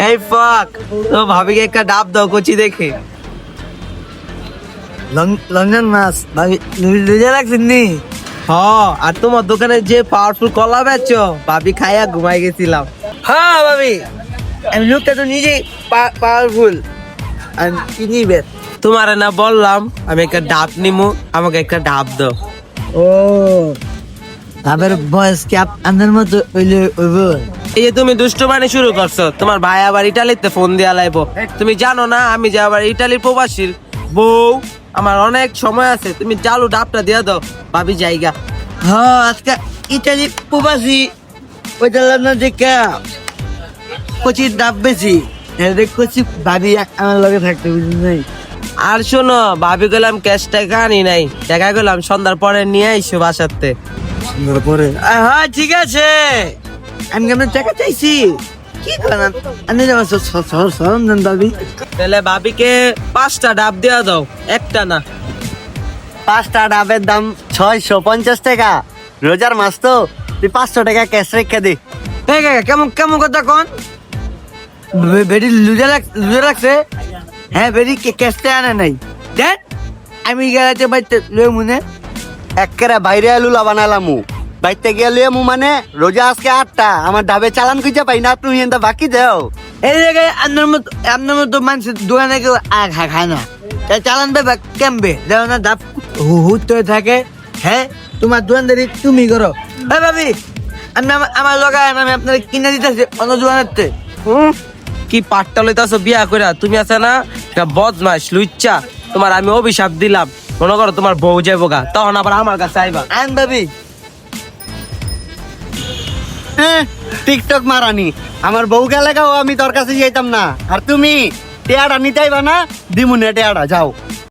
এই ফাক, তো ভাবিকে একটা ডাব দাও কচি দেখে। লঙ্ঘন মাছ ভাবি লুজে রাখছেন নি? আর তোমার দোকানে যে পাওয়ারফুল কলা বেচো, ভাবি খাইয়া ঘুমাই গেছিলাম। হ্যাঁ ভাবি, আমি লোকটা তো নিজেই পাওয়ারফুল। আমি কি নিবে? তোমার না বললাম আমি একটা ডাব নিমু, আমাকে একটা ডাব দাও। ও আবার বয়স কি আপনার মতো হইলে হইব? এই যে তুমি দুষ্টু মানে শুরু করছো, তোমার ভাই আবার ইটালিতে ফোন দিয়া লাইবো। তুমি জানো না আমি যে আবার ইটালির প্রবাসীর বউ, আমার অনেক সময় আছে। তুমি চালু ডাবটা দিয়া দাও, ভাবি জায়গা। হ্যাঁ আজকে ইটালি প্রবাসী ওইটা না দেখা কচি ডাব বেশি কচি ভাবি আমার লগে থাকতে বুঝলি নাই। আর শোনো, ভাবি গেলাম ক্যাশ টাকা আনি নাই, টাকা গেলাম সন্ধ্যার পরে নিয়ে আইসো বাসাতে। পরে হ্যাঁ ঠিক আছে, আমি কেমন টাকা চাইছি কি করেন আমি সরঞ্জাম দাবি। তাহলে ভাবিকে 5টা ডাব দিয়া দাও, একটা না। 5টা ডাবের দাম 650 টাকা। রোজার মাস তো, তুই 500 টাকা ক্যাশ রেখে দে। কেমন কেমন কথা কন? বেডি লুজে রাখছে। হ্যাঁ বেডি ক্যাশতে আনে নাই। দেখ আমি গেলাতে বাইতে লয়ে মনে একেরা বাইরে লুলা বানালামু, বাইতে গিয়ে লয়ে মু মানে রোজা আজকে 8টা, আমার ডাবে চালান খুঁজে পাই না, তুমি এনটা বাকি দাও। এই জায়গায় আপনার মতো মানুষের দোকানে কেউ খায় না, তাই চালান দেবে কেমবে যাও না, ডাব হুত হয়ে থাকে। হ্যাঁ তোমার দোকানদারি তুমি করো। হ্যাঁ ভাবি আমি আমার লগায় আমি আপনার কিনে দিতেছি অন্য দোকানের। কি পাট্টা লইতাছো বিয়া কইরা? তুমি আছে না একটা বদমাশ লুচ্চা, তোমার আমি অভিশাপ দিলাম। মনে করো তোমার বউ যাইবো গা, তখন আবার আমার কাছে আইবা। আন ভাবি টিকটক মারানি, আমার বউ গেলে গাও আমি তোর কাছে যাইতাম না। আর তুমি টেয়ারা নিতে আইবা না, দিমুনে টেয়ারা যাও।